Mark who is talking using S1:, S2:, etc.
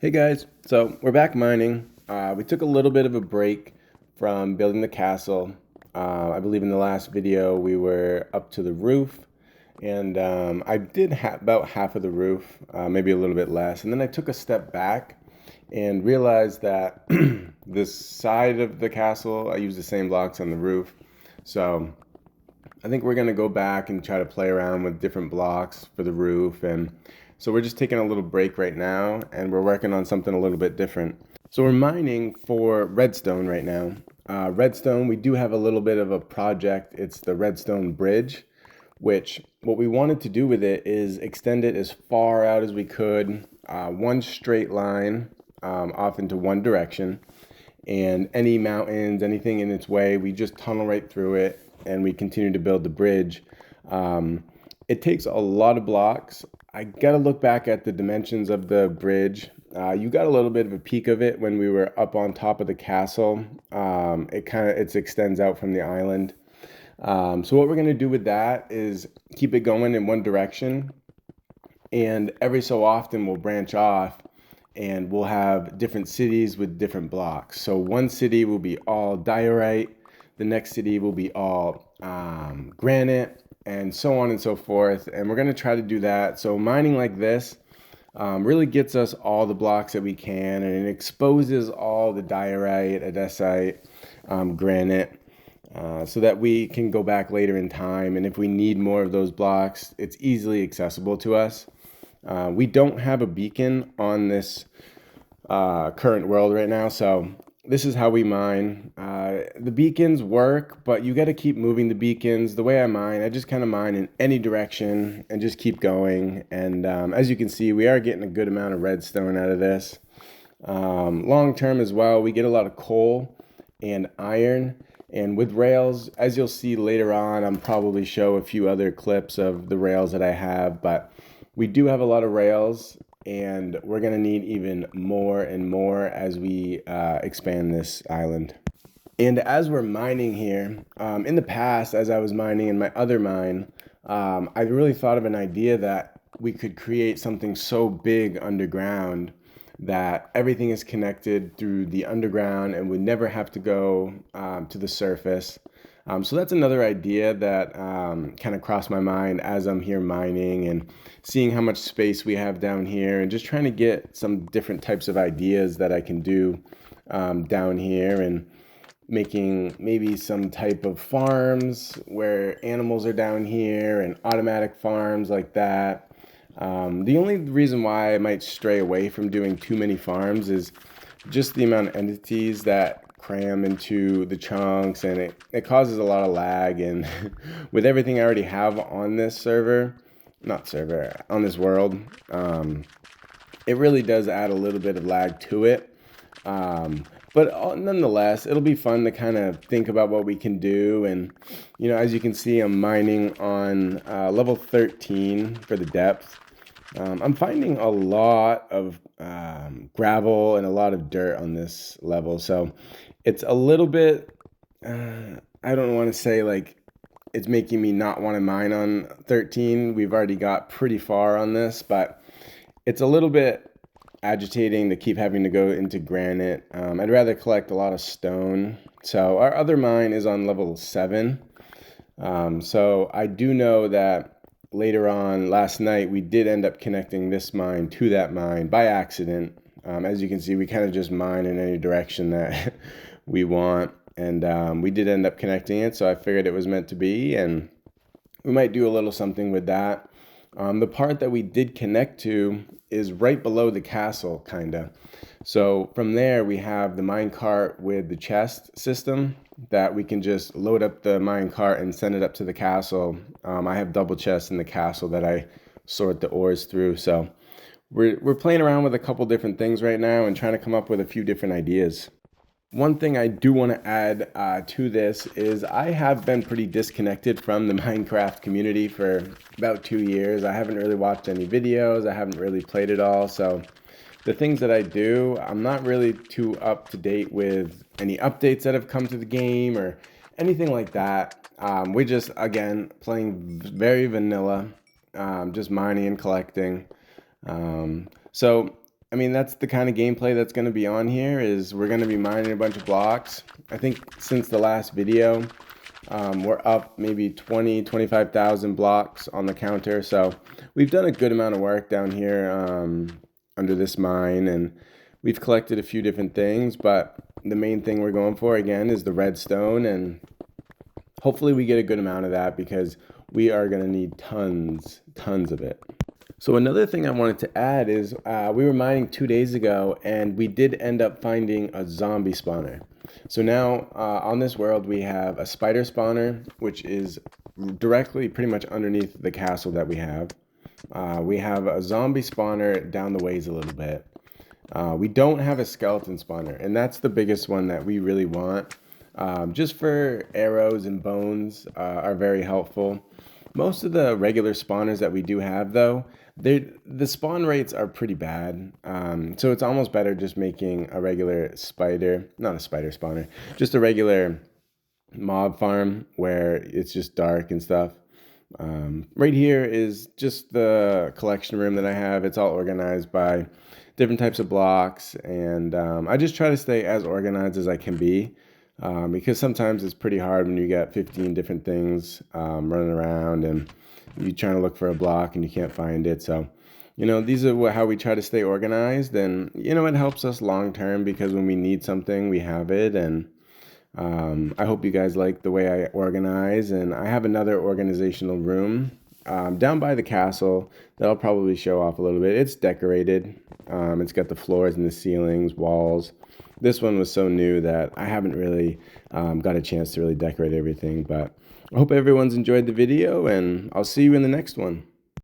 S1: Hey guys, so we're back mining. We took a little bit of a break from building the castle. I believe in the last video we were up to the roof, and I did about half of the roof, maybe a little bit less. And then I took a step back and realized that this side of the castle, I used the same blocks on the roof. So I think we're gonna go back and try to play around with different blocks for the roof. And so we're just taking a little break right now and we're working on something a little bit different. So we're mining for redstone right now. Redstone, we do have a little bit of a project. It's the redstone bridge, which what we wanted to do with it is extend it as far out as we could, one straight line off into one direction, and any mountains, anything in its way, we just tunnel right through it and we continue to build the bridge. It takes a lot of blocks. I got to look back at the dimensions of the bridge. You got a little bit of a peek of it when we were up on top of the castle. It extends out from the island. So what we're going to do with that is keep it going in one direction, and every so often we'll branch off and we'll have different cities with different blocks. So one city will be all diorite, the next city will be all granite, and so on and so forth. And we're going to try to do that. So mining like this really gets us all the blocks that we can, and it exposes all the diorite, andesite, granite, so that we can go back later in time. And if we need more of those blocks, it's easily accessible to us. We don't have a beacon on this current world right now, so this is how we mine. The beacons work, but you got to keep moving the beacons. The way I mine, I just kind of mine in any direction and just keep going. And as you can see, we are getting a good amount of redstone out of this. Long term as well, we get a lot of coal and iron. And with rails, as you'll see later on, I'll probably show a few other clips of the rails that I have, but we do have a lot of rails, and we're going to need even more and more as we expand this island. And as we're mining here, in the past, as I was mining in my other mine, I really thought of an idea that we could create something so big underground that everything is connected through the underground and would never have to go to the surface. So that's another idea that kind of crossed my mind as I'm here mining and seeing how much space we have down here, and just trying to get some different types of ideas that I can do down here, and making maybe some type of farms where animals are down here and automatic farms like that. The only reason why I might stray away from doing too many farms is just the amount of entities that cram into the chunks, and it causes a lot of lag. And with everything I already have on this on this world, it really does add a little bit of lag to it. But nonetheless, it'll be fun to kind of think about what we can do. And, as you can see, I'm mining on level 13 for the depth. I'm finding a lot of gravel and a lot of dirt on this level. So it's a little bit, I don't want to say like it's making me not want to mine on 13. We've already got pretty far on this, but it's a little bit agitating to keep having to go into granite. I'd rather collect a lot of stone. So our other mine is on level 7. So I do know that later on last night we did end up connecting this mine to that mine by accident. As you can see, we kind of just mine in any direction that we want, and we did end up connecting it, so I figured it was meant to be, and we might do a little something with that. The part that we did connect to is right below the castle, kinda. So from there, we have the mine cart with the chest system that we can just load up the mine cart and send it up to the castle. I have double chests in the castle that I sort the ores through. So we're playing around with a couple different things right now and trying to come up with a few different ideas. One thing I do want to add to this is I have been pretty disconnected from the Minecraft community for about 2 years. I haven't really watched any videos. I haven't really played it all. So the things that I do, I'm not really too up to date with any updates that have come to the game or anything like that. We're just, again, playing very vanilla, just mining and collecting. So I mean, that's the kind of gameplay that's going to be on here. Is we're going to be mining a bunch of blocks. I think since the last video, we're up maybe 25,000 blocks on the counter. So we've done a good amount of work down here under this mine, and we've collected a few different things. But the main thing we're going for again is the redstone, and hopefully we get a good amount of that because we are going to need tons of it. So another thing I wanted to add is we were mining 2 days ago, and we did end up finding a zombie spawner. So now on this world we have a spider spawner, which is directly pretty much underneath the castle that we have. We have a zombie spawner down the ways a little bit. We don't have a skeleton spawner, and that's the biggest one that we really want. Just for arrows and bones are very helpful. Most of the regular spawners that we do have, though, the spawn rates are pretty bad. So it's almost better just making a regular not a spider spawner, just a regular mob farm where it's just dark and stuff. Right here is just the collection room that I have. It's all organized by different types of blocks, and I just try to stay as organized as I can be. Because sometimes it's pretty hard when you got 15 different things running around and you're trying to look for a block and you can't find it. So, these are how we try to stay organized, and, it helps us long term because when we need something, we have it. And I hope you guys like the way I organize, and I have another organizational room down by the castle that I'll probably show off a little bit. It's decorated. It's got the floors and the ceilings, walls. This one was so new that I haven't really got a chance to really decorate everything, but I hope everyone's enjoyed the video, and I'll see you in the next one.